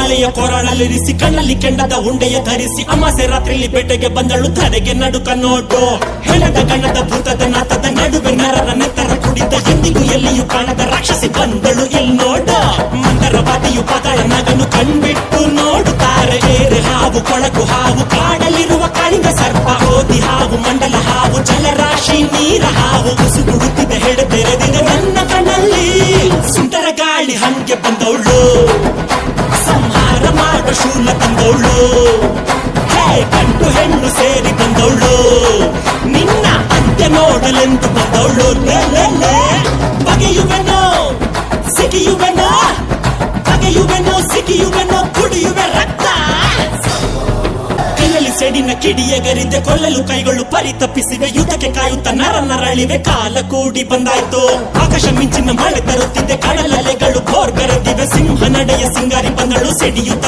ಮಾಲೆಯ ಕೊರಳಲ್ಲಿರಿಸಿ ಕಣ್ಣಲ್ಲಿ ಕೆಂಡದ ಉಂಡೆಯ ಧರಿಸಿ ಅಮಾಸೆ ರಾತ್ರಿಯಲ್ಲಿ ಬೇಟೆಗೆ ಬಂದಳು ತಡೆಗೆ ನಡುಕ ನೋಟು ಹೆಣದ ಗಣದ ಭೂತದ ನಾತದ ನಡುವೆ ನರರ ನೆತ್ತರ ಕುಡಿದ ಎಂದಿಗೂ ಎಲ್ಲಿಯೂ ಕಾಣದ ರಾಕ್ಷಸಿ ಬಂದಳು ಇಲ್ಲಿ ನೋಡ ಮಂದರವಾದಿಯು ಪಾತಾಳ ನಾಗನು ಕಣ್ಬಿಟ್ಟು ನೋಡುತ್ತಾರೆ ಏರೆ ಹಾವು ಕೊಳಕು ಹಾವು ಕಾಡಲಿರುವ ಕಾಳಿಂಗ ಸರ್ಪ ಓದಿ ಹಾವು ಮಂಡಲ ಹಾವು ಜಲರಾಶಿ ನೀರ ಹಾವು ಕುಸುಗುಡುತ್ತಿದೆ ಹೆಡೆ ತೆರೆದಿದೆ ನನ್ನ ಕಣ್ಣಲ್ಲಿ ಸುಂಟರ ಗಾಳಿ ಹಂಗೆ ಬಂದವಳು ಸಂಹಾರ ಮಾಡ ಶೂಲ ತಂದವಳು ಹೇ ಗಂಡು ಹೆಣ್ಣು ಸೇರಿ ಬಂದವಳು ನಿನ್ನ ಅಂತ್ಯ ನೋಡಲೆಂದು ಬಂದವಳು ಬಗೆಯುವೆನೋ ಸಿಗಿಯುವೆನೋ ಬಗೆಯುವೆನೋ ಸಿಗಿಯುವೆನೋ ಕುಡಿಯುವೆ ರಕ್ತ ಕೈಯಲ್ಲಿ ಸೆಡಿನ ಕಿಡಿಯಗರಿದೆ ಕೊಲ್ಲಲು ಕೈಗಳು ಪರಿತಪ್ಪಿಸಿವೆ ಯುದ್ಧಕ್ಕೆ ಕಾಯುತ್ತ ನರ ನರಳಿವೆ ಕಾಲ ಕೂಡಿ ಬಂದಾಯ್ತು ಆಕಾಶ ಮಿಂಚಿನ ಮಳೆ ತರುತ್ತಿದೆ ಕಡಲಲೆಗಳು ಬೋರ್ಗರೆದಿವೆ ಸಿಂಹ ನಡೆಯ ಸಿಂಗಾರಿ ಬಂದಳು ಸೆಡಿಯುತ್ತ